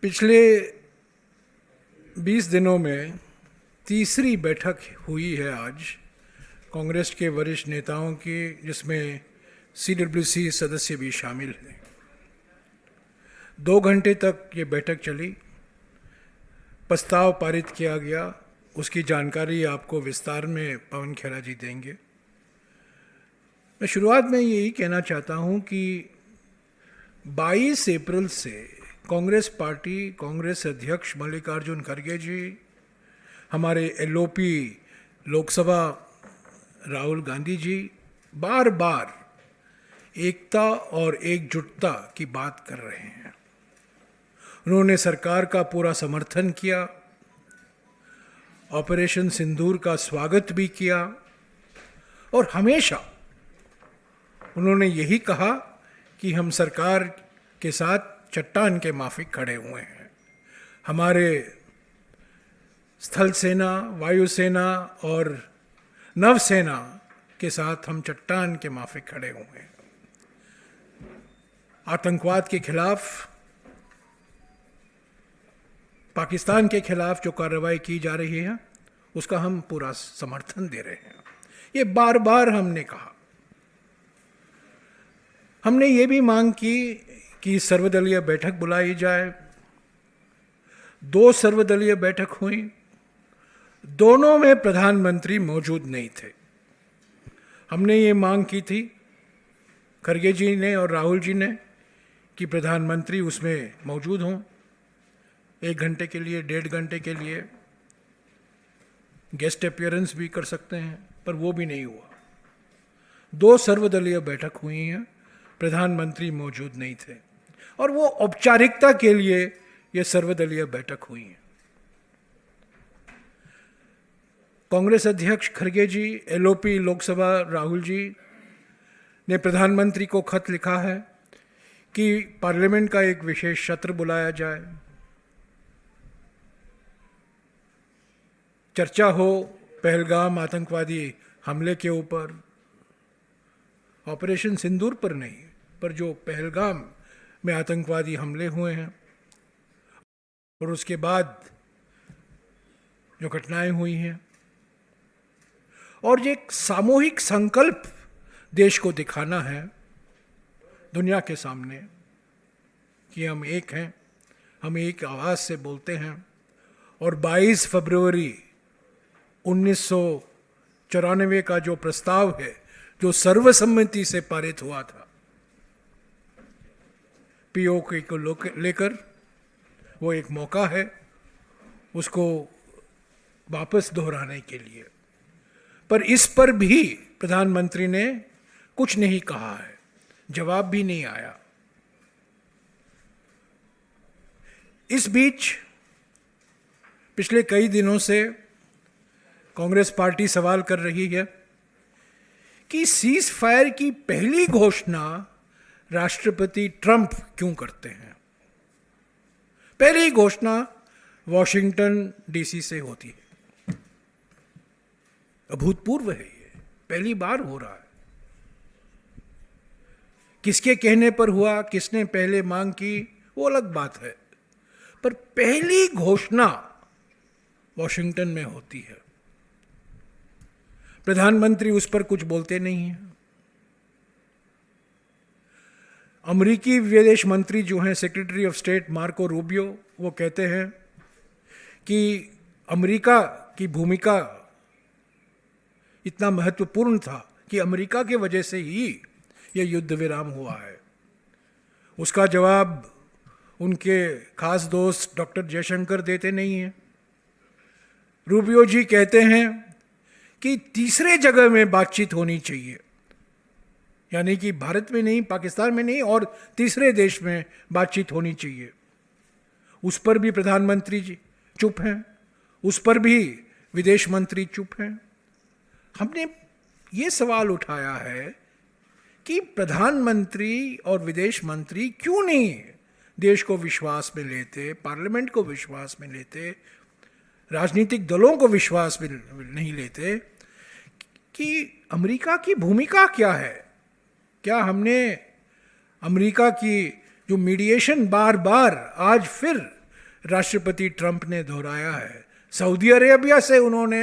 पिछले 20 दिनों में तीसरी बैठक हुई है आज कांग्रेस के वरिष्ठ नेताओं की, जिसमें CWC सदस्य भी शामिल हैं। 2 घंटे तक ये बैठक चली। प्रस्ताव पारित किया गया, उसकी जानकारी आपको विस्तार में पवन खेरा जी देंगे। मैं शुरुआत में यही कहना चाहता हूँ कि 22 अप्रैल से कांग्रेस पार्टी, कांग्रेस अध्यक्ष मल्लिकार्जुन खड़गे जी, हमारे LOP लोकसभा राहुल गांधी जी बार बार एकता और एकजुटता की बात कर रहे हैं। उन्होंने सरकार का पूरा समर्थन किया, ऑपरेशन सिंदूर का स्वागत भी किया और हमेशा उन्होंने यही कहा कि हम सरकार के साथ चट्टान के माफिक खड़े हुए हैं। हमारे स्थल सेना, वायुसेना और नवसेना के साथ हम चट्टान के माफिक खड़े हुए हैं। आतंकवाद के खिलाफ, पाकिस्तान के खिलाफ जो कार्रवाई की जा रही है उसका हम पूरा समर्थन दे रहे हैं। ये बार बार हमने कहा। हमने ये भी मांग की कि सर्वदलीय बैठक बुलाई जाए। 2 सर्वदलीय बैठक हुई, दोनों में प्रधानमंत्री मौजूद नहीं थे। हमने ये मांग की थी, खड़गे जी ने और राहुल जी ने, कि प्रधानमंत्री उसमें मौजूद हों 1 घंटे के लिए, 1.5 घंटे के लिए, गेस्ट अपीयरेंस भी कर सकते हैं, पर वो भी नहीं हुआ। 2 सर्वदलीय बैठक हुई हैं, प्रधानमंत्री मौजूद नहीं थे और वो औपचारिकता के लिए ये सर्वदलीय बैठक हुई है। कांग्रेस अध्यक्ष खड़गे जी, LOP लोकसभा राहुल जी ने प्रधानमंत्री को खत लिखा है कि पार्लियामेंट का एक विशेष सत्र बुलाया जाए, चर्चा हो पहलगाम आतंकवादी हमले के ऊपर, ऑपरेशन सिंदूर पर नहीं, पर जो पहलगाम में आतंकवादी हमले हुए हैं और उसके बाद जो घटनाएं हुई हैं, और ये एक सामूहिक संकल्प देश को दिखाना है दुनिया के सामने कि हम एक हैं, हम एक आवाज़ से बोलते हैं। और 22 फरवरी 1994 का जो प्रस्ताव है, जो सर्वसम्मति से पारित हुआ था POK को लेकर, वो एक मौका है उसको वापस दोहराने के लिए। पर इस पर भी प्रधानमंत्री ने कुछ नहीं कहा है, जवाब भी नहीं आया। इस बीच पिछले कई दिनों से कांग्रेस पार्टी सवाल कर रही है कि सीज फायर की पहली घोषणा राष्ट्रपति ट्रंप क्यों करते हैं। पहली घोषणा वॉशिंगटन DC से होती है। अभूतपूर्व है, ये पहली बार हो रहा है। किसके कहने पर हुआ, किसने पहले मांग की, वो अलग बात है, पर पहली घोषणा वॉशिंगटन में होती है। प्रधानमंत्री उस पर कुछ बोलते नहीं हैं। अमेरिकी विदेश मंत्री जो हैं, secretary of state Marco Rubio, वो कहते हैं कि अमेरिका की भूमिका इतना महत्वपूर्ण था कि अमेरिका के वजह से ही यह युद्ध विराम हुआ है। उसका जवाब उनके खास दोस्त डॉक्टर जयशंकर देते नहीं हैं। रूबियो जी कहते हैं कि तीसरे जगह में बातचीत होनी चाहिए, यानी कि भारत में नहीं, पाकिस्तान में नहीं, और तीसरे देश में बातचीत होनी चाहिए। उस पर भी प्रधानमंत्री जी चुप हैं, उस पर भी विदेश मंत्री चुप हैं। हमने ये सवाल उठाया है कि प्रधानमंत्री और विदेश मंत्री क्यों नहीं देश को विश्वास में लेते, पार्लियामेंट को विश्वास में लेते, राजनीतिक दलों को विश्वास में नहीं लेते कि अमेरिका की भूमिका क्या है। क्या हमने अमेरिका की जो मीडिएशन बार बार आज फिर राष्ट्रपति ट्रंप ने दोहराया है। सऊदी अरेबिया से उन्होंने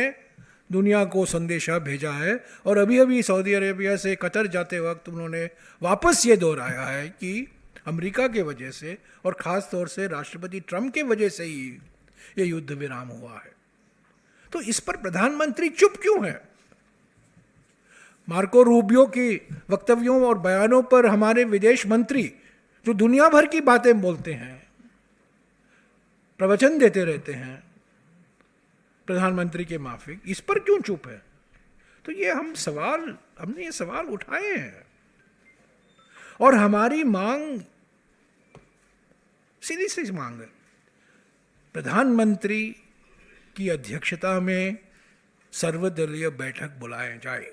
दुनिया को संदेशा भेजा है और अभी अभी सऊदी अरेबिया से कतर जाते वक्त उन्होंने वापस ये दोहराया है कि अमेरिका के वजह से और ख़ास तौर से राष्ट्रपति ट्रंप के वजह से ही ये युद्ध विराम हुआ है। तो इस पर प्रधानमंत्री चुप क्यों है? मार्को रूबियो की वक्तव्यों और बयानों पर हमारे विदेश मंत्री जो दुनिया भर की बातें बोलते हैं, प्रवचन देते रहते हैं प्रधानमंत्री के माफिक, इस पर क्यों चुप है? तो ये हमने ये सवाल उठाए हैं और हमारी मांग सीधी सी मांग है, प्रधानमंत्री की अध्यक्षता में सर्वदलीय बैठक बुलाया जाए,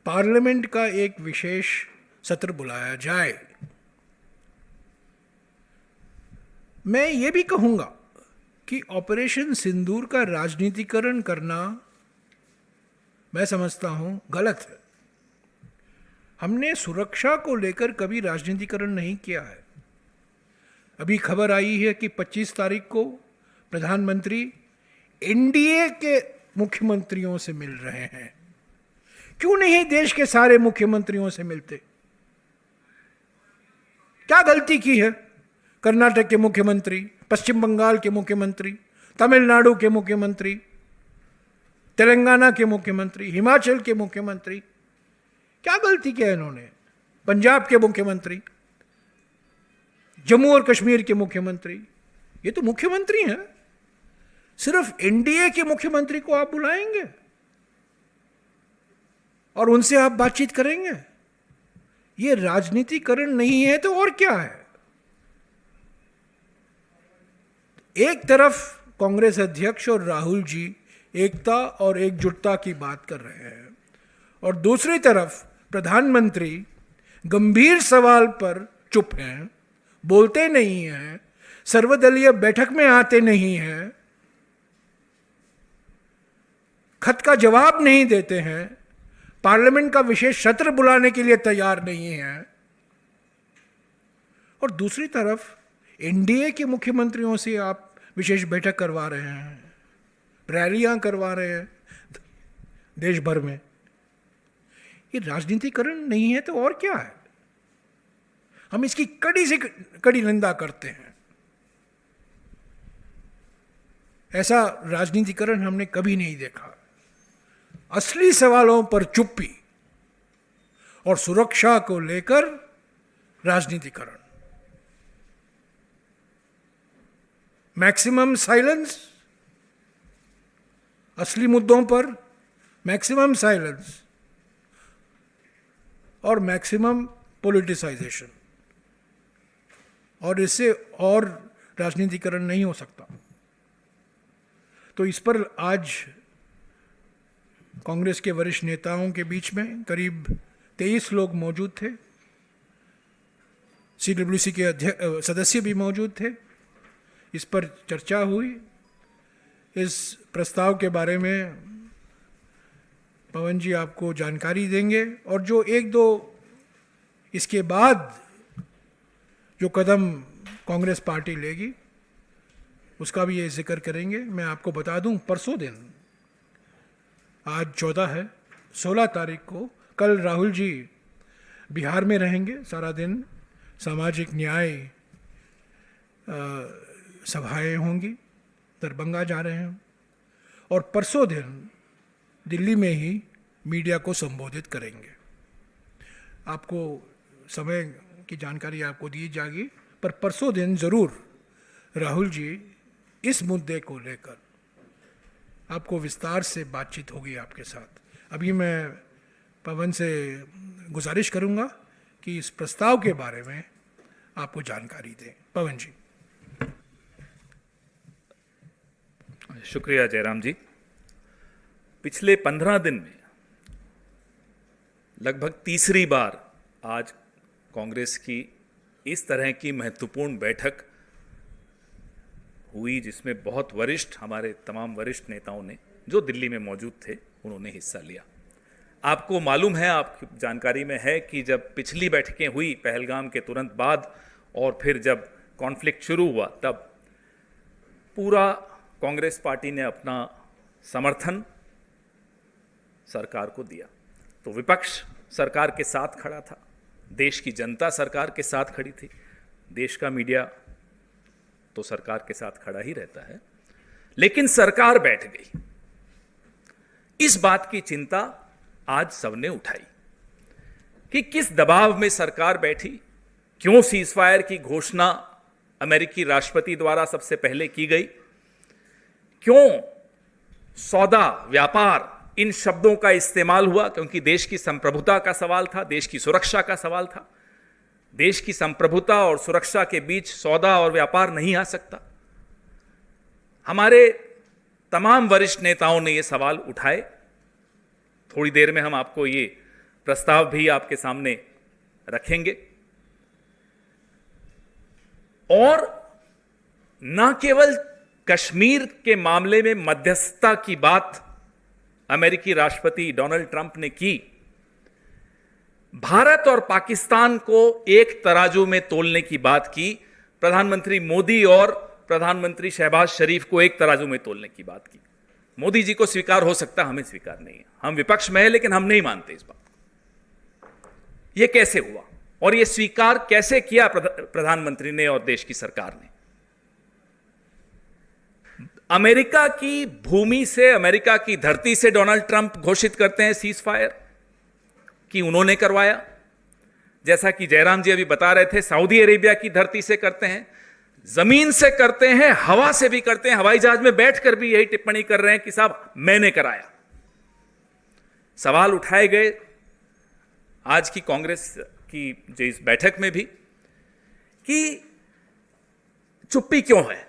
पार्लियामेंट का एक विशेष सत्र बुलाया जाए। मैं ये भी कहूंगा कि ऑपरेशन सिंदूर का राजनीतिकरण करना मैं समझता हूं गलत है। हमने सुरक्षा को लेकर कभी राजनीतिकरण नहीं किया है। अभी खबर आई है कि 25 तारीख को प्रधानमंत्री एनडीए के मुख्यमंत्रियों से मिल रहे हैं। क्यों नहीं देश के सारे मुख्यमंत्रियों से मिलते? क्या गलती की है? कर्नाटक के मुख्यमंत्री, पश्चिम बंगाल के मुख्यमंत्री, तमिलनाडु के मुख्यमंत्री, तेलंगाना के मुख्यमंत्री, हिमाचल के मुख्यमंत्री, क्या गलती किया इन्होंने? पंजाब के मुख्यमंत्री, जम्मू और कश्मीर के मुख्यमंत्री, ये तो मुख्यमंत्री हैं। सिर्फ एनडीए के मुख्यमंत्री को आप बुलाएंगे और उनसे आप बातचीत करेंगे? ये राजनीतिकरण नहीं है तो और क्या है? एक तरफ कांग्रेस अध्यक्ष और राहुल जी एकता और एकजुटता की बात कर रहे हैं और दूसरी तरफ प्रधानमंत्री गंभीर सवाल पर चुप हैं, बोलते नहीं हैं, सर्वदलीय बैठक में आते नहीं हैं, खत का जवाब नहीं देते हैं, पार्लियामेंट का विशेष सत्र बुलाने के लिए तैयार नहीं हैं और दूसरी तरफ एनडीए के मुख्यमंत्रियों से आप विशेष बैठक करवा रहे हैं, रैलियां करवा रहे हैं देश भर में। ये राजनीतिकरण नहीं है तो और क्या है? हम इसकी कड़ी से कड़ी निंदा करते हैं। ऐसा राजनीतिकरण हमने कभी नहीं देखा। असली सवालों पर चुप्पी और सुरक्षा को लेकर राजनीतिकरण, मैक्सिमम साइलेंस, असली मुद्दों पर मैक्सिमम साइलेंस और मैक्सिमम पॉलिटिसाइजेशन, और इससे और राजनीतिकरण नहीं हो सकता। तो इस पर आज कांग्रेस के वरिष्ठ नेताओं के बीच में करीब 23 लोग मौजूद थे, सीडब्ल्यूसी के सदस्य भी मौजूद थे। इस पर चर्चा हुई। इस प्रस्ताव के बारे में पवन जी आपको जानकारी देंगे और जो एक दो इसके बाद जो कदम कांग्रेस पार्टी लेगी उसका भी ये जिक्र करेंगे। मैं आपको बता दूं, परसों दिन, आज 14 है, 16 तारीख को कल राहुल जी बिहार में रहेंगे सारा दिन, सामाजिक न्याय सभाएं होंगी, दरभंगा जा रहे हैं और परसों दिन दिल्ली में ही मीडिया को संबोधित करेंगे। आपको समय की जानकारी आपको दी जाएगी, पर परसों दिन ज़रूर राहुल जी इस मुद्दे को लेकर आपको विस्तार से बातचीत होगी आपके साथ। अभी मैं पवन से गुजारिश करूंगा कि इस प्रस्ताव के बारे में आपको जानकारी दें। पवन जी। शुक्रिया जयराम जी। पिछले 15 दिन में लगभग तीसरी बार आज कांग्रेस की इस तरह की महत्वपूर्ण बैठक हुई जिसमें बहुत वरिष्ठ, हमारे तमाम वरिष्ठ नेताओं ने जो दिल्ली में मौजूद थे उन्होंने हिस्सा लिया। आपको मालूम है, आपकी जानकारी में है कि जब पिछली बैठकें हुई पहलगाम के तुरंत बाद और फिर जब कॉन्फ्लिक्ट शुरू हुआ तब पूरा कांग्रेस पार्टी ने अपना समर्थन सरकार को दिया। तो विपक्ष सरकार के साथ खड़ा था, देश की जनता सरकार के साथ खड़ी थी, देश का मीडिया तो सरकार के साथ खड़ा ही रहता है, लेकिन सरकार बैठ गई। इस बात की चिंता आज सबने उठाई कि किस दबाव में सरकार बैठी, क्यों सीजफायर की घोषणा अमेरिकी राष्ट्रपति द्वारा सबसे पहले की गई, क्यों सौदा व्यापार इन शब्दों का इस्तेमाल हुआ, क्योंकि देश की संप्रभुता का सवाल था, देश की सुरक्षा का सवाल था। देश की संप्रभुता और सुरक्षा के बीच सौदा और व्यापार नहीं आ सकता। हमारे तमाम वरिष्ठ नेताओं ने ये सवाल उठाए। थोड़ी देर में हम आपको ये प्रस्ताव भी आपके सामने रखेंगे। और न केवल कश्मीर के मामले में मध्यस्थता की बात अमेरिकी राष्ट्रपति डोनाल्ड ट्रंप ने की, भारत और पाकिस्तान को एक तराजू में तोलने की बात की। प्रधानमंत्री मोदी और प्रधानमंत्री शहबाज शरीफ को एक तराजू में तोलने की बात की। मोदी जी को स्वीकार हो सकता, हमें स्वीकार नहीं है, हम विपक्ष में हैं, लेकिन हम नहीं मानते इस बात को। यह कैसे हुआ और यह स्वीकार कैसे किया प्रधानमंत्री ने और देश की सरकार ने? अमेरिका की भूमि से, अमेरिका की धरती से डोनाल्ड ट्रंप घोषित करते हैं सीज फायर कि उन्होंने करवाया। जैसा कि जयराम जी अभी बता रहे थे, सऊदी अरेबिया की धरती से करते हैं, जमीन से करते हैं, हवा से भी करते हैं, हवाई जहाज में बैठकर भी यही टिप्पणी कर रहे हैं कि साहब मैंने कराया। सवाल उठाए गए आज की कांग्रेस की जो इस बैठक में भी कि चुप्पी क्यों है।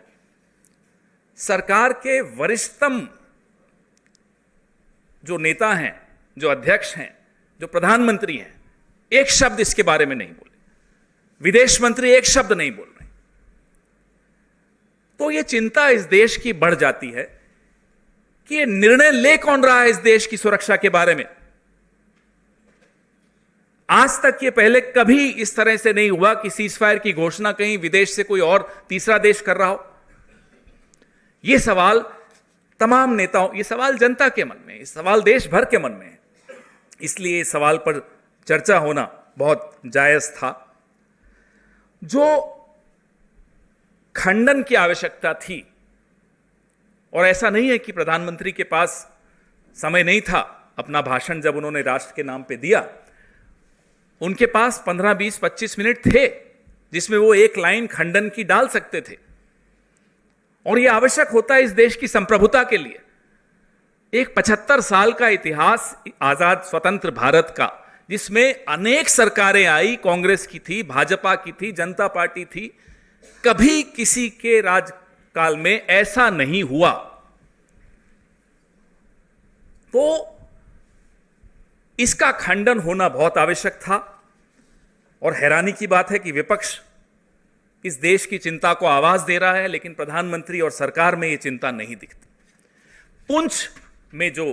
सरकार के वरिष्ठतम जो नेता हैं, जो अध्यक्ष हैं, जो प्रधानमंत्री हैं, एक शब्द इसके बारे में नहीं बोले, विदेश मंत्री एक शब्द नहीं बोल रहे। तो यह चिंता इस देश की बढ़ जाती है कि यह निर्णय ले कौन रहा है इस देश की सुरक्षा के बारे में। आज तक ये पहले कभी इस तरह से नहीं हुआ कि सीजफायर की घोषणा कहीं विदेश से कोई और तीसरा देश कर रहा हो। यह सवाल तमाम नेताओं, यह सवाल जनता के मन में, यह सवाल देश भर के मन में है। इसलिए इस सवाल पर चर्चा होना बहुत जायज था। जो खंडन की आवश्यकता थी, और ऐसा नहीं है कि प्रधानमंत्री के पास समय नहीं था, अपना भाषण जब उन्होंने राष्ट्र के नाम पे दिया, उनके पास 15, 20, 25 मिनट थे जिसमें वो एक लाइन खंडन की डाल सकते थे। और यह आवश्यक होता है इस देश की संप्रभुता के लिए। एक 75 साल का इतिहास आजाद स्वतंत्र भारत का, जिसमें अनेक सरकारें आई, कांग्रेस की थी, भाजपा की थी, जनता पार्टी थी, कभी किसी के राजकाल में ऐसा नहीं हुआ। तो इसका खंडन होना बहुत आवश्यक था। और हैरानी की बात है कि विपक्ष इस देश की चिंता को आवाज दे रहा है, लेकिन प्रधानमंत्री और सरकार में यह चिंता नहीं दिखती। पुंछ में जो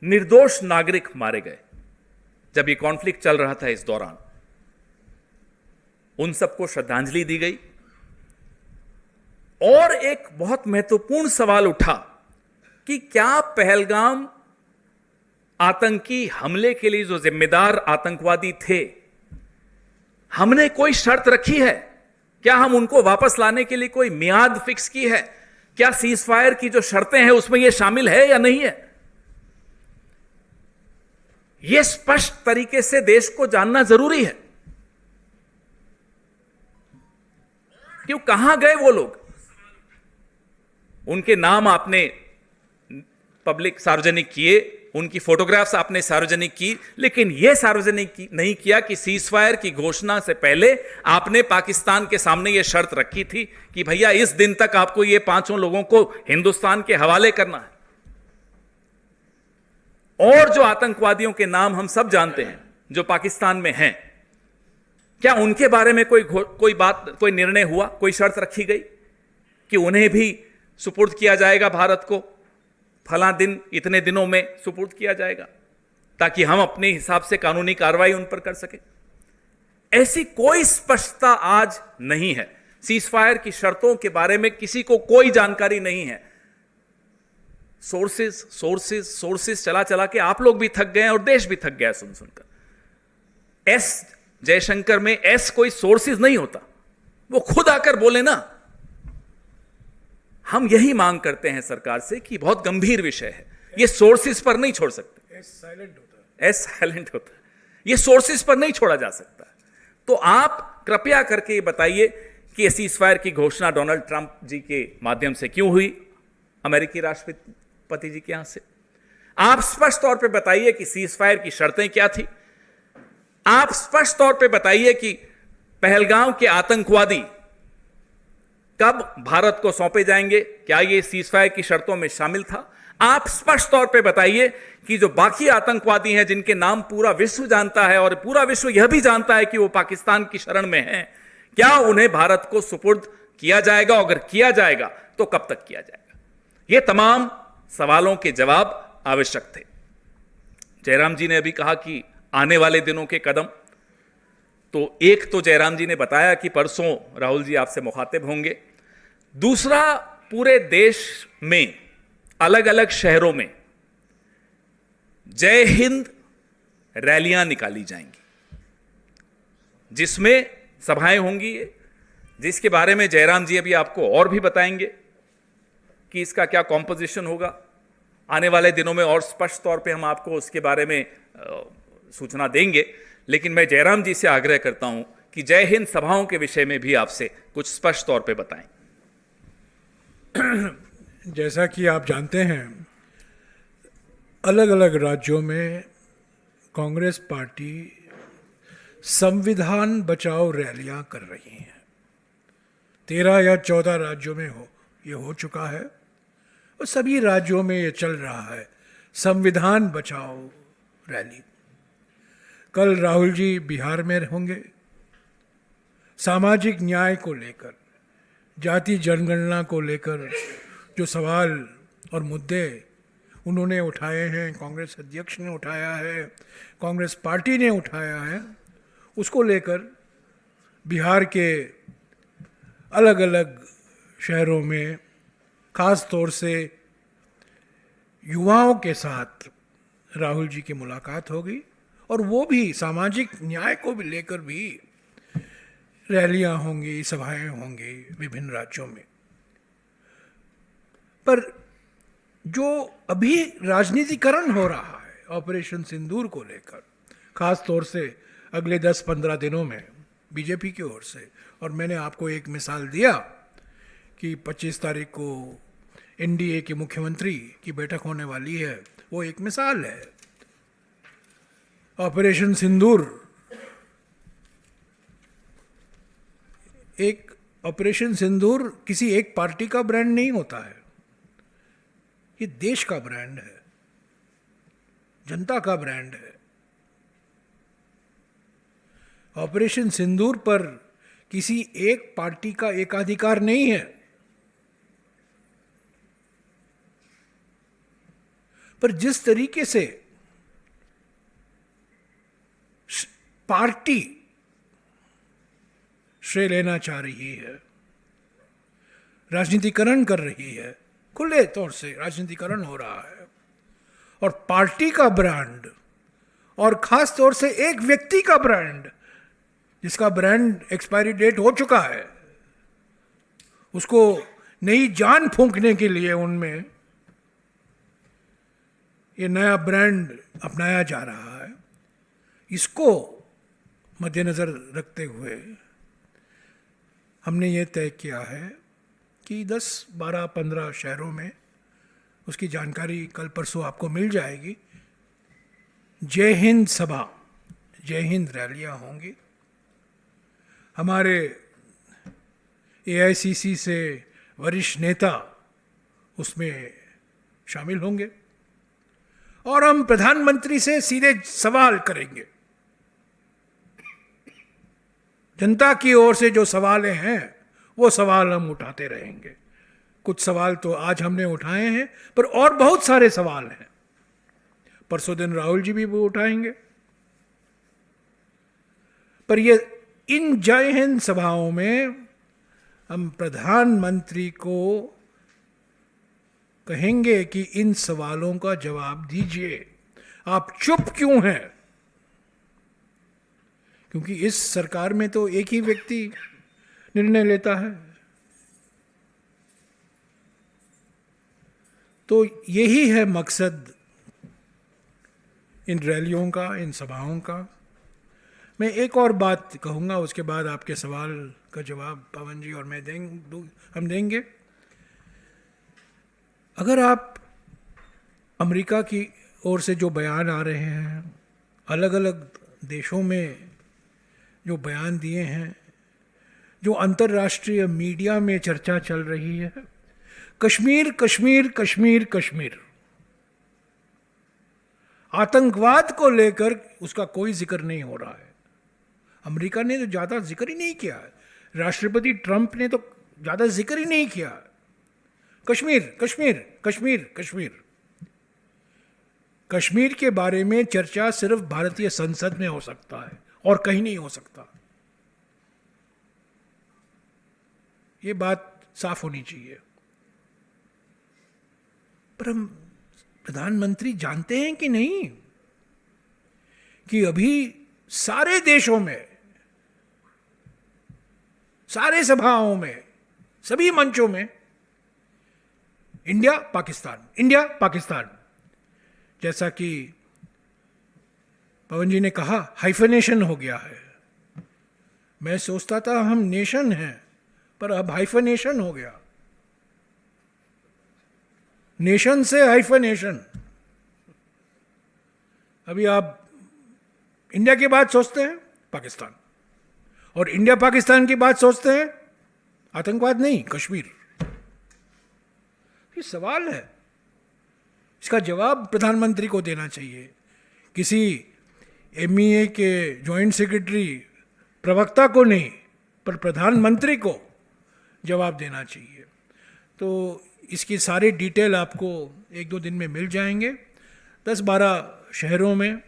निर्दोष नागरिक मारे गए, जब ये कॉन्फ्लिक्ट चल रहा था, इस दौरान उन सबको श्रद्धांजलि दी गई। और एक बहुत महत्वपूर्ण सवाल उठा कि क्या पहलगाम आतंकी हमले के लिए जो जिम्मेदार आतंकवादी थे, हमने कोई शर्त रखी है? क्या हम उनको वापस लाने के लिए कोई मियाद फिक्स की है? क्या सीजफायर की जो शर्तें हैं उसमें यह शामिल है या नहीं है? यह स्पष्ट तरीके से देश को जानना जरूरी है। क्यों, कहां गए वो लोग? उनके नाम आपने पब्लिक सार्वजनिक किए, उनकी फोटोग्राफ्स आपने सार्वजनिक की, लेकिन यह सार्वजनिक नहीं किया कि सीजफायर की घोषणा से पहले आपने पाकिस्तान के सामने यह शर्त रखी थी कि भैया इस दिन तक आपको ये 5 लोगों को हिंदुस्तान के हवाले करना है। और जो आतंकवादियों के नाम हम सब जानते हैं जो पाकिस्तान में हैं, क्या उनके बारे में कोई निर्णय हुआ, कोई शर्त रखी गई कि उन्हें भी सुपुर्द किया जाएगा भारत को, फला दिन, इतने दिनों में सुपुर्द किया जाएगा, ताकि हम अपने हिसाब से कानूनी कार्रवाई उन पर कर सकें? ऐसी कोई स्पष्टता आज नहीं है। सीजफायर की शर्तों के बारे में किसी को कोई जानकारी नहीं है। सोर्सेस सोर्सेस सोर्सेस चला चला के आप लोग भी थक गए और देश भी थक गया सुन सुनकर। एस जयशंकर में एस कोई सोर्सेस नहीं होता, वो खुद आकर बोले ना। हम यही मांग करते हैं सरकार से कि बहुत गंभीर विषय है, ये सोर्सेस पर नहीं छोड़ सकते। एस साइलेंट होता है, ये सोर्सेस पर नहीं छोड़ा जा सकता। तो आप कृपया करके ये बताइए कि सीजफायर की घोषणा डोनाल्ड ट्रंप जी के माध्यम से क्यों हुई, अमेरिकी राष्ट्रपति जी के यहां से। आप स्पष्ट तौर पे बताइए कि सीजफायर की शर्तें क्या थी। आप स्पष्ट तौर पे बताइए कि पहलगाम के आतंकवादी कब भारत को सौंपे जाएंगे, क्या ये सीजफायर की शर्तों में शामिल था। आप स्पष्ट तौर पे बताइए कि जो बाकी आतंकवादी हैं जिनके नाम पूरा विश्व जानता है और पूरा विश्व यह भी जानता है कि वो पाकिस्तान की शरण में हैं, क्या उन्हें भारत को सुपुर्द किया जाएगा, अगर किया जाएगा तो कब तक किया जाएगा। ये तमाम सवालों के जवाब आवश्यक थे। जयराम जी ने अभी कहा कि आने वाले दिनों के कदम, तो एक तो जयराम जी ने बताया कि परसों राहुल जी आपसे मुखातिब होंगे। दूसरा, पूरे देश में अलग अलग शहरों में जय हिंद रैलियां निकाली जाएंगी, जिसमें सभाएं होंगी, जिसके बारे में जयराम जी अभी आपको और भी बताएंगे कि इसका क्या कॉम्पोजिशन होगा। आने वाले दिनों में और स्पष्ट तौर पे हम आपको उसके बारे में सूचना देंगे। लेकिन मैं जयराम जी से आग्रह करता हूं कि जय हिंद सभाओं के विषय में भी आपसे कुछ स्पष्ट तौर पे बताएं। जैसा कि आप जानते हैं, अलग अलग राज्यों में कांग्रेस पार्टी संविधान बचाओ रैलियां कर रही हैं। 13 या 14 राज्यों में ये हो चुका है और सभी राज्यों में ये चल रहा है, संविधान बचाओ रैली। कल राहुल जी बिहार में होंगे। सामाजिक न्याय को लेकर, जाति जनगणना को लेकर जो सवाल और मुद्दे उन्होंने उठाए हैं, कांग्रेस अध्यक्ष ने उठाया है, कांग्रेस पार्टी ने उठाया है, उसको लेकर बिहार के अलग अलग शहरों में खास तौर से युवाओं के साथ राहुल जी की मुलाकात होगी और वो भी सामाजिक न्याय को भी लेकर भी रैलियां होंगी, सभाएं होंगी विभिन्न राज्यों में। पर जो अभी राजनीतिकरण हो रहा है ऑपरेशन सिंदूर को लेकर, खास तौर से अगले 10-15 दिनों में बीजेपी की ओर से, और मैंने आपको एक मिसाल दिया कि 25 तारीख को एनडीए के मुख्यमंत्री की बैठक होने वाली है, वो एक मिसाल है। ऑपरेशन सिंदूर ऑपरेशन सिंदूर किसी एक पार्टी का ब्रांड नहीं होता है, ये देश का ब्रांड है, जनता का ब्रांड है। ऑपरेशन सिंदूर पर किसी एक पार्टी का एकाधिकार नहीं है, पर जिस तरीके से पार्टी श्रेय लेना चाह रही है, राजनीतिकरण कर रही है, खुले तौर से राजनीतिकरण हो रहा है, और पार्टी का ब्रांड और खास तौर से एक व्यक्ति का ब्रांड, जिसका ब्रांड एक्सपायरी डेट हो चुका है, उसको नई जान फूंकने के लिए उनमें ये नया ब्रांड अपनाया जा रहा है। इसको मद्देनज़र रखते हुए हमने ये तय किया है कि 10, 12, 15 शहरों में उसकी जानकारी कल परसों आपको मिल जाएगी। जय हिंद सभा, जय हिंद रैलियां होंगी। हमारे एआईसीसी से वरिष्ठ नेता उसमें शामिल होंगे और हम प्रधानमंत्री से सीधे सवाल करेंगे। जनता की ओर से जो सवाल हैं वो सवाल हम उठाते रहेंगे। कुछ सवाल तो आज हमने उठाए हैं, पर और बहुत सारे सवाल हैं। परसों दिन राहुल जी भी वो उठाएंगे। पर ये इन जय हिंद सभाओं में हम प्रधानमंत्री को कहेंगे कि इन सवालों का जवाब दीजिए, आप चुप क्यों हैं? क्योंकि इस सरकार में तो एक ही व्यक्ति निर्णय लेता है। तो यही है मकसद इन रैलियों का, इन सभाओं का। मैं एक और बात कहूँगा, उसके बाद आपके सवाल का जवाब पवन जी और मैं हम देंगे। अगर आप अमेरिका की ओर से जो बयान आ रहे हैं, अलग अलग देशों में जो बयान दिए हैं, जो अंतर्राष्ट्रीय मीडिया में चर्चा चल रही है, कश्मीर कश्मीर कश्मीर कश्मीर, आतंकवाद को लेकर उसका कोई जिक्र नहीं हो रहा है। अमेरिका ने तो ज़्यादा जिक्र ही नहीं किया है, राष्ट्रपति ट्रंप ने तो ज़्यादा जिक्र ही नहीं किया। कश्मीर कश्मीर कश्मीर कश्मीर कश्मीर के बारे में चर्चा सिर्फ भारतीय संसद में हो सकता है और कहीं नहीं हो सकता। ये बात साफ होनी चाहिए। पर हम प्रधानमंत्री जानते हैं कि नहीं कि अभी सारे देशों में, सारे सभाओं में, सभी मंचों में इंडिया पाकिस्तान, इंडिया पाकिस्तान, जैसा कि पवन जी ने कहा, हाइफनेशन हो गया है। मैं सोचता था हम नेशन हैं, पर अब हाइफनेशन हो गया, नेशन से हाइफनेशन। अभी आप इंडिया की बात सोचते हैं पाकिस्तान, और इंडिया पाकिस्तान की बात सोचते हैं आतंकवाद नहीं, कश्मीर। ये सवाल है, इसका जवाब प्रधानमंत्री को देना चाहिए। किसी एमईए के जॉइंट सेक्रेटरी, प्रवक्ता को नहीं, पर प्रधानमंत्री को जवाब देना चाहिए। तो इसकी सारी डिटेल आपको 1-2 दिन में मिल जाएंगे। 10-12 शहरों में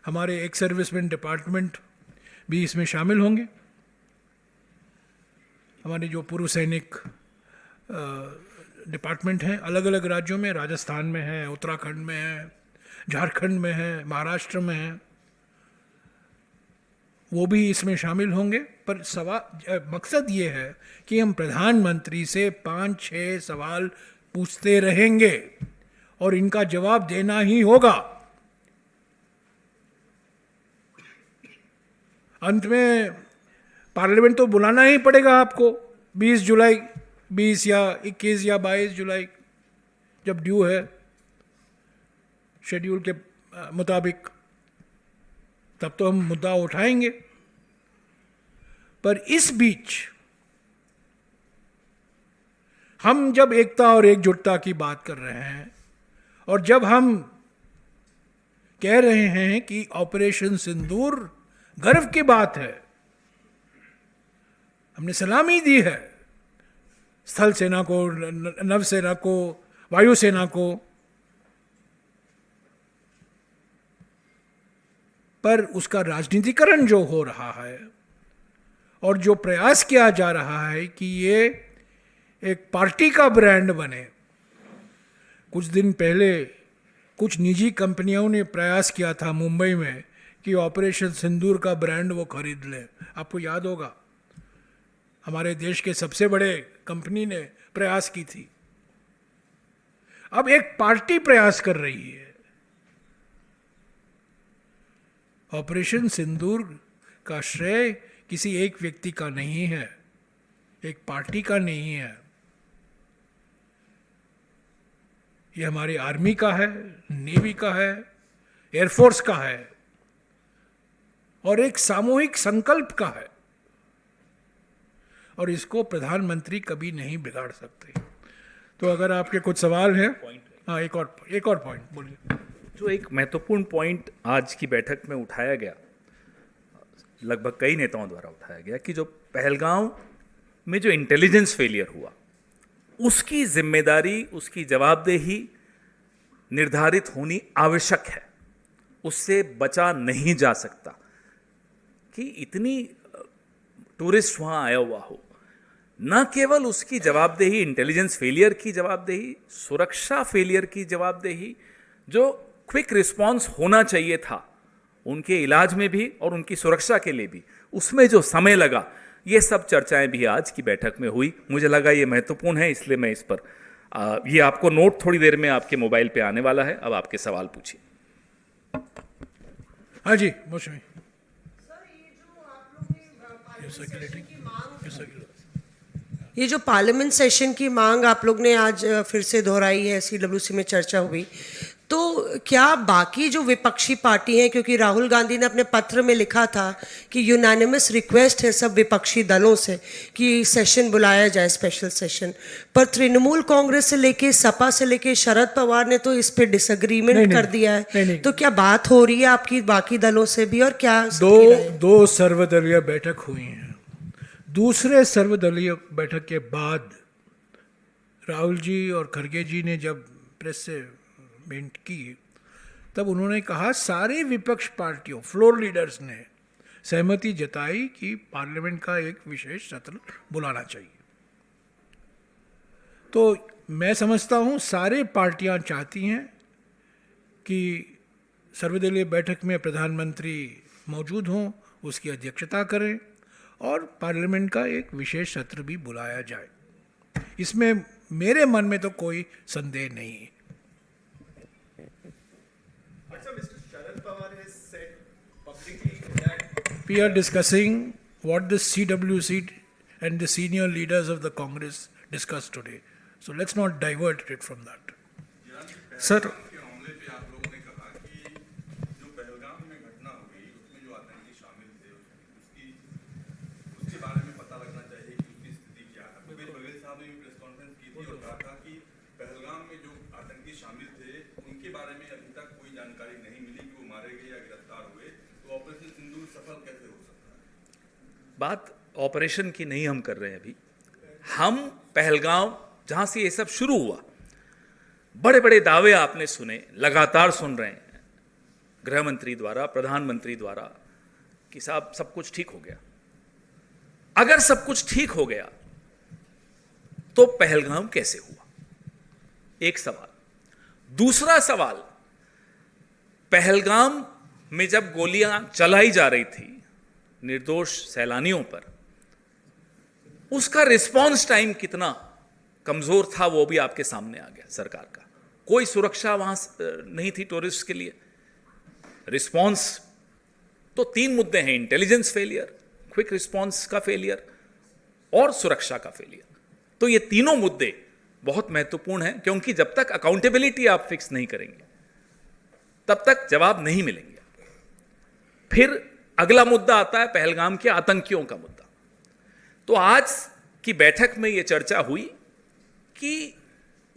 हमारे एक्स सर्विसमैन डिपार्टमेंट भी इसमें शामिल होंगे। हमारे जो पूर्व सैनिक डिपार्टमेंट हैं अलग अलग राज्यों में, राजस्थान में है, उत्तराखंड में है, झारखंड में है, महाराष्ट्र में है, वो भी इसमें शामिल होंगे। पर मकसद ये है कि हम प्रधानमंत्री से 5-6 सवाल पूछते रहेंगे और इनका जवाब देना ही होगा। अंत में पार्लियामेंट तो बुलाना ही पड़ेगा आपको 20 जुलाई, 20 या 21 या 22 जुलाई, जब ड्यू है शेड्यूल के मुताबिक, तब तो हम मुद्दा उठाएंगे। पर इस बीच हम जब एकता और एकजुटता की बात कर रहे हैं, और जब हम कह रहे हैं कि ऑपरेशन सिंदूर गर्व की बात है, हमने सलामी दी है स्थल सेना को, नौसेना को, वायुसेना को, पर उसका राजनीतिकरण जो हो रहा है और जो प्रयास किया जा रहा है कि ये एक पार्टी का ब्रांड बने। कुछ दिन पहले कुछ निजी कंपनियों ने प्रयास किया था मुंबई में कि ऑपरेशन सिंदूर का ब्रांड वो खरीद लें। आपको याद होगा, हमारे देश के सबसे बड़े कंपनी ने प्रयास की थी। अब एक पार्टी प्रयास कर रही है। ऑपरेशन सिंदूर का श्रेय किसी एक व्यक्ति का नहीं है, एक पार्टी का नहीं है। ये हमारी आर्मी का है, नेवी का है, एयरफोर्स का है, और एक सामूहिक संकल्प का है, और इसको प्रधानमंत्री कभी नहीं बिगाड़ सकते। तो अगर आपके कुछ सवाल हैं, हाँ, एक और पॉइंट बोलिए। जो एक महत्वपूर्ण पॉइंट आज की बैठक में उठाया गया, लगभग कई नेताओं द्वारा उठाया गया, कि जो पहलगांव में जो इंटेलिजेंस फेलियर हुआ, उसकी जिम्मेदारी, उसकी जवाबदेही निर्धारित होनी आवश्यक है। उससे बचा नहीं जा सकता कि इतनी टूरिस्ट वहाँ आया हुआ हो, न केवल उसकी जवाबदेही, इंटेलिजेंस फेलियर की जवाबदेही, सुरक्षा फेलियर की जवाबदेही, जो क्विक रिस्पांस होना चाहिए था उनके इलाज में भी और उनकी सुरक्षा के लिए भी, उसमें जो समय लगा, ये सब चर्चाएं भी आज की बैठक में हुई। मुझे लगा ये महत्वपूर्ण है, इसलिए मैं इस पर ये आपको नोट थोड़ी देर में आपके मोबाइल पे आने वाला है। अब आपके सवाल पूछिए। हाँ जी, मौसमी। ये जो पार्लियामेंट सेशन की मांग आप लोग ने आज फिर से दोहराई है, सीडब्ल्यूसी में चर्चा हुई, तो क्या बाकी जो विपक्षी पार्टी हैं, क्योंकि राहुल गांधी ने अपने पत्र में लिखा था कि यूनानिमस रिक्वेस्ट है सब विपक्षी दलों से कि सेशन बुलाया जाए, स्पेशल सेशन, पर तृणमूल कांग्रेस से लेके सपा से लेके शरद पवार ने तो इस पे डिसएग्रीमेंट कर दिया है। नहीं। तो क्या बात हो रही है आपकी बाकी दलों से भी, और क्या दो सर्वदलीय बैठक हुई हैं। दूसरे सर्वदलीय बैठक के बाद राहुल जी और खड़गे जी ने जब प्रेस से भेंट की, तब उन्होंने कहा सारे विपक्ष पार्टियों, फ्लोर लीडर्स ने सहमति जताई कि पार्लियामेंट का एक विशेष सत्र बुलाना चाहिए। तो मैं समझता हूँ सारे पार्टियां चाहती हैं कि सर्वदलीय बैठक में प्रधानमंत्री मौजूद हों, उसकी अध्यक्षता करें और पार्लियामेंट का एक विशेष सत्र भी बुलाया जाए। इसमें मेरे मन में तो कोई संदेह नहीं है। We are discussing what the CWC and the senior leaders of the Congress discussed today. So let's not divert it from that. Sir, के मामले पे आप लोगों ने कहा कि जो पहलगाम में घटना हुई उसमें जो आतंकी शामिल थे उसके बारे में पता लगना चाहिए कि उसकी स्थिति क्या है। भूपेश बघेल साहब ने भी प्रेस कॉन्फ्रेंस की थी और कहा था कि पहलगाम में जो आतंकी शामिल थे उनके बारे में अभी तक कोई जानकारी नहीं मिली कि वो मारे गए या गिरफ्तार हुए, तो ऑपरेशन सिंदूर सफल कैसे हो सकता है? बात ऑपरेशन की नहीं हम कर रहे हैं अभी। हम पहलगाम जहां से ये सब शुरू हुआ, बड़े बड़े दावे आपने सुने, लगातार सुन रहे हैं गृह मंत्री द्वारा, प्रधानमंत्री द्वारा कि साहब सब कुछ ठीक हो गया। अगर सब कुछ ठीक हो गया तो पहलगाम कैसे हुआ? एक सवाल। दूसरा सवाल, पहलगाम में जब गोलियां चलाई जा रही थी निर्दोष सैलानियों पर, उसका रिस्पांस टाइम कितना कमजोर था वो भी आपके सामने आ गया। सरकार का कोई सुरक्षा वहां नहीं थी टूरिस्ट के लिए। रिस्पांस तो तीन मुद्दे हैं, इंटेलिजेंस फेलियर, क्विक रिस्पांस का फेलियर और सुरक्षा का फेलियर। तो ये तीनों मुद्दे बहुत महत्वपूर्ण हैं, क्योंकि जब तक अकाउंटेबिलिटी आप फिक्स नहीं करेंगे तब तक जवाब नहीं मिलेंगे। फिर अगला मुद्दा आता है पहलगाम के आतंकियों का मुद्दा। तो आज की बैठक में यह चर्चा हुई कि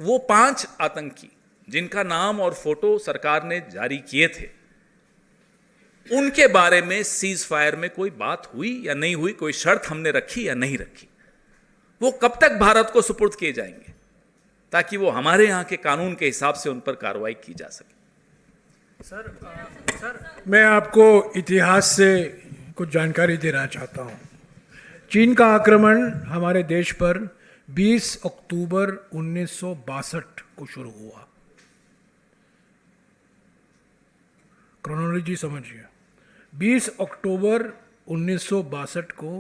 वो 5 आतंकी जिनका नाम और फोटो सरकार ने जारी किए थे, उनके बारे में सीज फायर में कोई बात हुई या नहीं हुई, कोई शर्त हमने रखी या नहीं रखी, वो कब तक भारत को सुपुर्द किए जाएंगे ताकि वो हमारे यहां के कानून के हिसाब से उन पर कार्रवाई की जा सके। सर, मैं आपको इतिहास से कुछ जानकारी देना चाहता हूं। चीन का आक्रमण हमारे देश पर 20 अक्टूबर 1962 को शुरू हुआ। क्रोनोलॉजी समझिए। 20 अक्टूबर 1962 को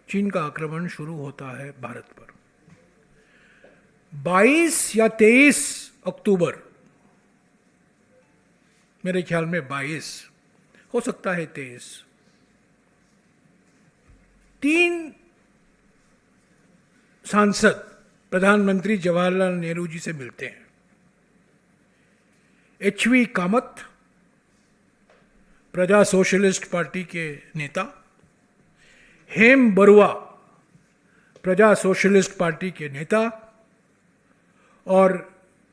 चीन का आक्रमण शुरू होता है भारत पर। 22 या 23 अक्टूबर, मेरे ख्याल में 22 हो सकता है, 23, 3 सांसद प्रधानमंत्री जवाहरलाल नेहरू जी से मिलते हैं। एचवी कामत, प्रजा सोशलिस्ट पार्टी के नेता, हेम बरुआ, प्रजा सोशलिस्ट पार्टी के नेता, और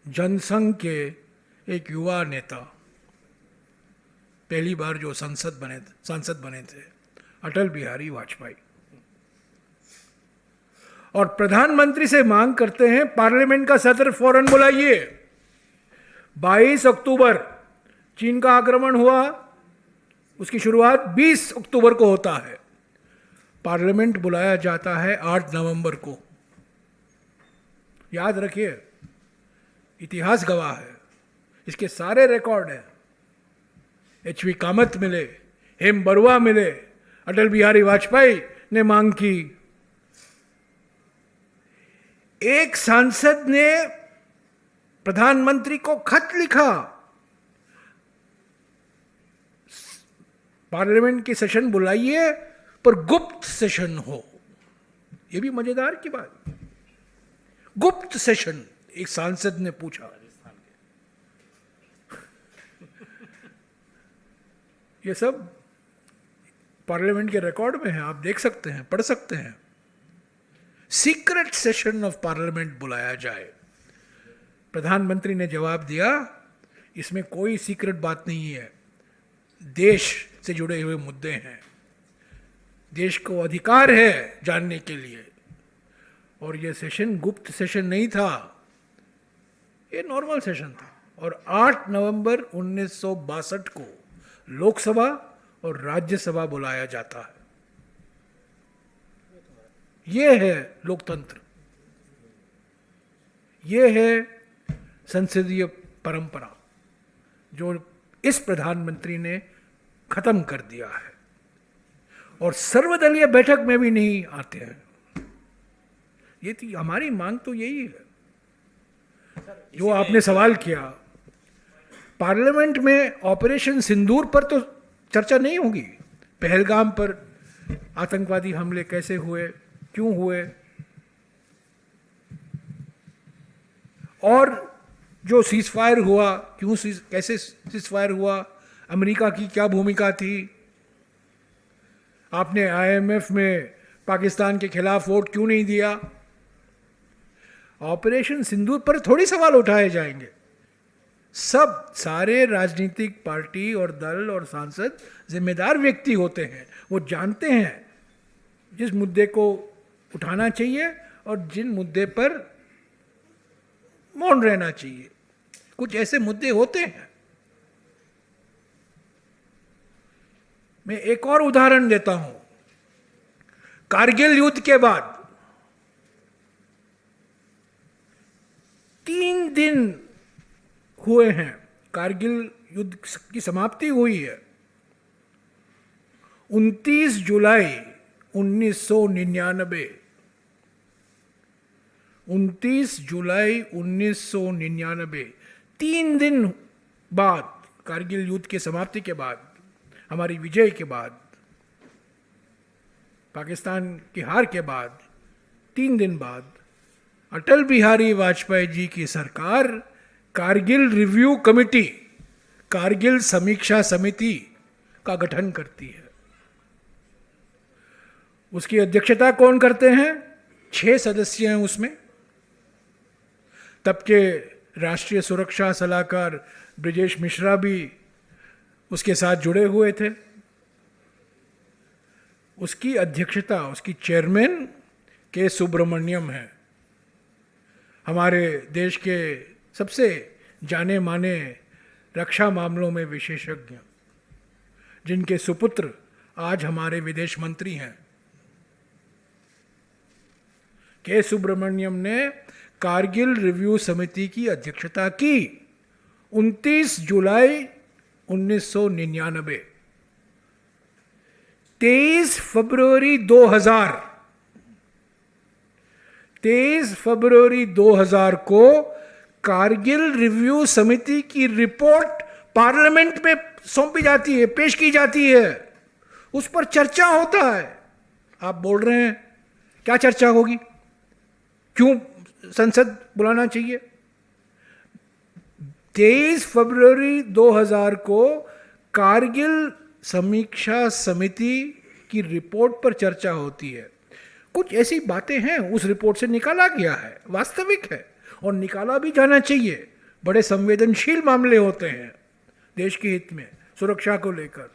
जनसंघ के एक युवा नेता, पहली बार जो सांसद बने थे, अटल बिहारी वाजपेयी। और प्रधानमंत्री से मांग करते हैं पार्लियामेंट का सत्र फौरन बुलाइए। 22 अक्टूबर चीन का आक्रमण हुआ, उसकी शुरुआत 20 अक्टूबर को होता है। पार्लियामेंट बुलाया जाता है 8 नवंबर को। याद रखिए, इतिहास गवाह है, इसके सारे रिकॉर्ड हैं। एच.वी. कामत मिले, हेम बरुआ मिले, अटल बिहारी वाजपेयी ने मांग की। एक सांसद ने प्रधानमंत्री को खत लिखा, पार्लियामेंट की सेशन बुलाइए पर गुप्त सेशन हो। यह भी मजेदार की बात, गुप्त सेशन एक सांसद ने पूछा। ये सब पार्लियामेंट के रिकॉर्ड में है, आप देख सकते हैं, पढ़ सकते हैं। सीक्रेट सेशन ऑफ पार्लियामेंट बुलाया जाए। प्रधानमंत्री ने जवाब दिया, इसमें कोई सीक्रेट बात नहीं है, देश से जुड़े हुए मुद्दे हैं, देश को अधिकार है जानने के लिए। और यह सेशन गुप्त सेशन नहीं था, ये नॉर्मल सेशन था। और 8 नवंबर 1962 को लोकसभा और राज्यसभा बुलाया जाता है। यह है लोकतंत्र, यह है संसदीय परंपरा जो इस प्रधानमंत्री ने खत्म कर दिया है। और सर्वदलीय बैठक में भी नहीं आते हैं। ये थी हमारी मांग, तो यही है जो आपने सवाल किया। पार्लियामेंट में ऑपरेशन सिंदूर पर तो चर्चा नहीं होगी। पहलगाम पर आतंकवादी हमले कैसे हुए, क्यों हुए, और जो सीजफायर हुआ, कैसे सीजफायर हुआ, अमेरिका की क्या भूमिका थी, आपने IMF में पाकिस्तान के खिलाफ वोट क्यों नहीं दिया। ऑपरेशन सिंदूर पर थोड़ी सवाल उठाए जाएंगे। सब सारे राजनीतिक पार्टी और दल और सांसद जिम्मेदार व्यक्ति होते हैं, वो जानते हैं जिस मुद्दे को उठाना चाहिए और जिन मुद्दे पर मौन रहना चाहिए। कुछ ऐसे मुद्दे होते हैं। मैं एक और उदाहरण देता हूं। कारगिल युद्ध के बाद 3 दिन हुए हैं, कारगिल युद्ध की समाप्ति हुई है 29 जुलाई 1999। 29 जुलाई 1999, 3 दिन बाद, कारगिल युद्ध की समाप्ति के बाद, हमारी विजय के बाद, पाकिस्तान की हार के बाद 3 दिन बाद अटल बिहारी वाजपेयी जी की सरकार कारगिल रिव्यू कमेटी, कारगिल समीक्षा समिति का गठन करती है। उसकी अध्यक्षता कौन करते हैं? 6 सदस्य हैं उसमें। तब के राष्ट्रीय सुरक्षा सलाहकार ब्रिजेश मिश्रा भी उसके साथ जुड़े हुए थे। उसकी अध्यक्षता, उसकी चेयरमैन के सुब्रमण्यम है, हमारे देश के सबसे जाने माने रक्षा मामलों में विशेषज्ञ, जिनके सुपुत्र आज हमारे विदेश मंत्री हैं। के सुब्रमण्यम ने कारगिल रिव्यू समिति की अध्यक्षता की 29 जुलाई 1999। 23 फरवरी 2000 को कारगिल रिव्यू समिति की रिपोर्ट पार्लियामेंट में सौंपी जाती है, पेश की जाती है, उस पर चर्चा होता है। आप बोल रहे हैं क्या चर्चा होगी, क्यों संसद बुलाना चाहिए? 23 फरवरी 2000 को कारगिल समीक्षा समिति की रिपोर्ट पर चर्चा होती है। कुछ ऐसी बातें हैं उस रिपोर्ट से निकाला गया है, वास्तविक है और निकाला भी जाना चाहिए। बड़े संवेदनशील मामले होते हैं देश के हित में, सुरक्षा को लेकर,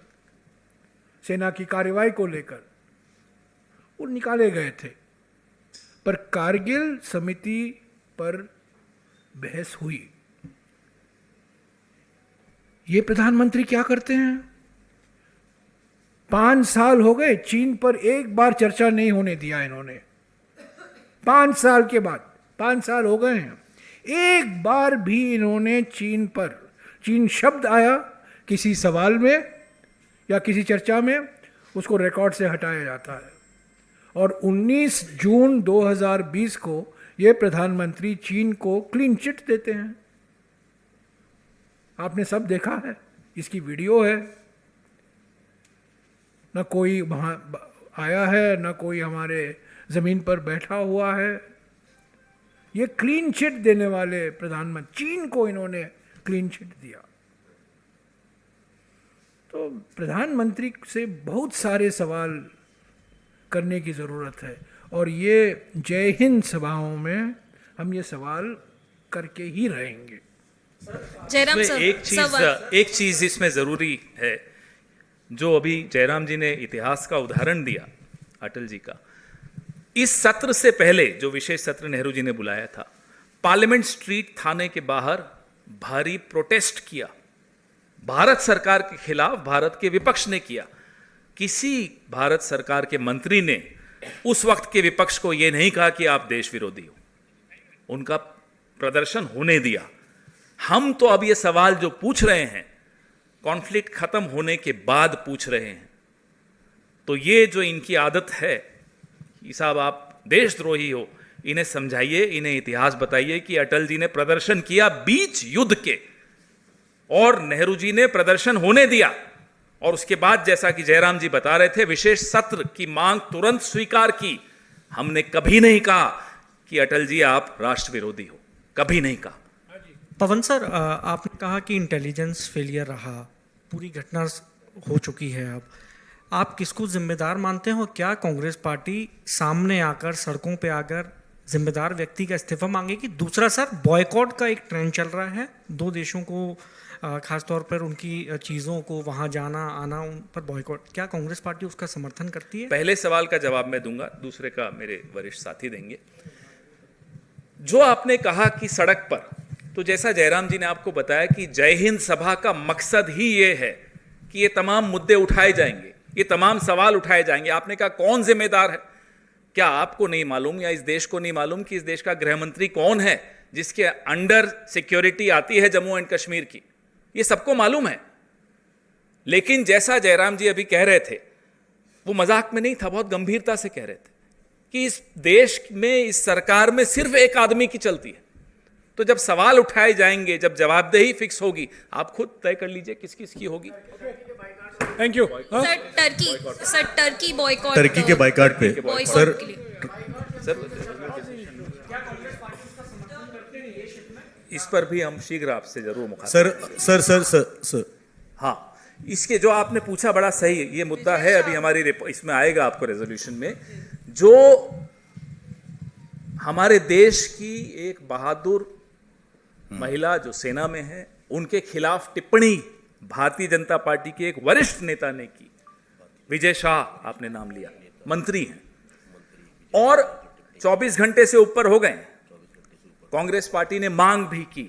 सेना की कार्रवाई को लेकर, वो निकाले गए थे। पर कारगिल समिति पर बहस हुई। ये प्रधानमंत्री क्या करते हैं? 5 साल हो गए, चीन पर एक बार चर्चा नहीं होने दिया इन्होंने। 5 साल के बाद, 5 साल हो गए हैं, एक बार भी इन्होंने चीन शब्द आया किसी सवाल में या किसी चर्चा में, उसको रिकॉर्ड से हटाया जाता है। और 19 जून 2020 को ये प्रधानमंत्री चीन को क्लीन चिट देते हैं। आपने सब देखा है, इसकी वीडियो है। न कोई वहाँ आया है, न कोई हमारे ज़मीन पर बैठा हुआ है। ये क्लीन चिट देने वाले प्रधानमंत्री, चीन को इन्होंने क्लीन चिट दिया। तो प्रधानमंत्री से बहुत सारे सवाल करने की ज़रूरत है, और ये जय हिंद सभाओं में हम ये सवाल करके ही रहेंगे। जयराम इसमें सर, एक चीज इसमें जरूरी है, जो अभी जयराम जी ने इतिहास का उदाहरण दिया अटल जी का। इस सत्र से पहले जो विशेष सत्र नेहरू जी ने बुलाया था, पार्लियामेंट स्ट्रीट थाने के बाहर भारी प्रोटेस्ट किया, भारत सरकार के खिलाफ भारत के विपक्ष ने किया। किसी भारत सरकार के मंत्री ने उस वक्त के विपक्ष को यह नहीं कहा कि आप देश विरोधी हो, उनका प्रदर्शन होने दिया। हम तो अब ये सवाल जो पूछ रहे हैं, कॉन्फ्लिक्ट खत्म होने के बाद पूछ रहे हैं। तो ये जो इनकी आदत है कि साहब आप देशद्रोही हो, इन्हें समझाइए, इन्हें इतिहास बताइए कि अटल जी ने प्रदर्शन किया बीच युद्ध के, और नेहरू जी ने प्रदर्शन होने दिया, और उसके बाद जैसा कि जयराम जी बता रहे थे, विशेष सत्र की मांग तुरंत स्वीकार की। हमने कभी नहीं कहा कि अटल जी आप राष्ट्र विरोधी हो, कभी नहीं कहा। पवन सर, आपने कहा कि इंटेलिजेंस फेलियर रहा, पूरी घटना हो चुकी है। अब आप किसको जिम्मेदार मानते हो? क्या कांग्रेस पार्टी सामने आकर, सड़कों पे आकर जिम्मेदार व्यक्ति का इस्तीफा मांगेगी? दूसरा सर, बॉयकॉट का एक ट्रेंड चल रहा है, 2 देशों को खासतौर पर उनकी चीज़ों को वहाँ जाना आना, उन पर बॉयकॉट, क्या कांग्रेस पार्टी उसका समर्थन करती है? पहले सवाल का जवाब मैं दूंगा, दूसरे का मेरे वरिष्ठ साथी देंगे। जो आपने कहा कि सड़क पर, तो जैसा जयराम जी ने आपको बताया कि जय हिंद सभा का मकसद ही ये है कि ये तमाम मुद्दे उठाए जाएंगे, ये तमाम सवाल उठाए जाएंगे। आपने कहा कौन जिम्मेदार है? क्या आपको नहीं मालूम या इस देश को नहीं मालूम कि इस देश का गृह मंत्री कौन है, जिसके अंडर सिक्योरिटी आती है जम्मू एंड कश्मीर की? ये सबको मालूम है। लेकिन जैसा जयराम जी अभी कह रहे थे, वो मजाक में नहीं था, बहुत गंभीरता से कह रहे थे कि इस देश में, इस सरकार में सिर्फ एक आदमी की चलती है। तो जब सवाल उठाए जाएंगे, जब जवाबदेही फिक्स होगी, आप खुद तय कर लीजिए किस किस की होगी। Thank you. Sir Turkey boycott, Turkey के बाइकाट पे सर, इस पर भी हम शीघ्र आपसे जरूर मुखातिब। सर हाँ, इसके जो आपने पूछा बड़ा सही है, ये मुद्दा है, अभी हमारी इसमें आएगा आपको रेजोल्यूशन में। जो हमारे देश की एक बहादुर महिला जो सेना में है, उनके खिलाफ टिप्पणी भारतीय जनता पार्टी के एक वरिष्ठ नेता ने की, विजय शाह आपने नाम लिया, मंत्री हैं, और 24 घंटे से ऊपर हो गए। कांग्रेस पार्टी ने मांग भी की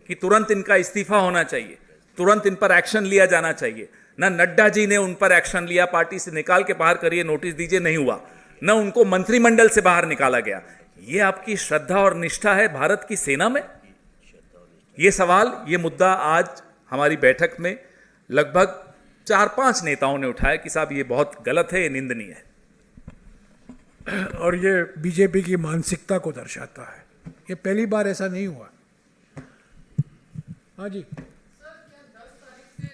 कि तुरंत इनका इस्तीफा होना चाहिए, तुरंत इन पर एक्शन लिया जाना चाहिए। ना नड्डा जी ने उन पर एक्शन लिया, पार्टी से निकाल के बाहर करिए, नोटिस दीजिए, नहीं हुआ। न उनको मंत्रिमंडल से बाहर निकाला गया। ये आपकी श्रद्धा और निष्ठा है भारत की सेना में? ये सवाल, ये मुद्दा आज हमारी बैठक में लगभग 4-5 नेताओं ने उठाया कि साहब ये बहुत गलत है, ये निंदनीय है। और ये बीजेपी की मानसिकता को दर्शाता है। ये पहली बार ऐसा नहीं हुआ। हाँ जी।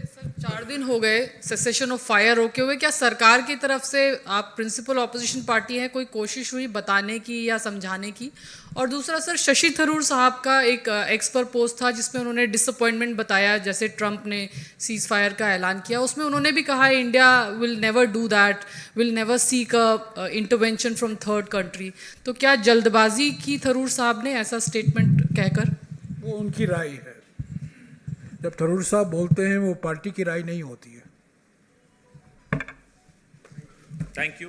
सर 4 दिन हो गए सेसेशन ऑफ फायर रोके हुए, क्या सरकार की तरफ से, आप प्रिंसिपल ऑपोजिशन पार्टी हैं, कोई कोशिश हुई बताने की या समझाने की? और दूसरा सर, शशि थरूर साहब का एक एक्स पर पोस्ट था जिसमें उन्होंने डिसअपॉइंटमेंट बताया, जैसे ट्रंप ने सीज फायर का ऐलान किया, उसमें उन्होंने भी कहा India will never do that, will never seek a intervention from third country. तो क्या जल्दबाजी की थरूर साहब ने ऐसा स्टेटमेंट कहकर? वो उनकी राय है। जब थरूर साहब बोलते हैं, वो पार्टी की राय नहीं होती है। Thank you.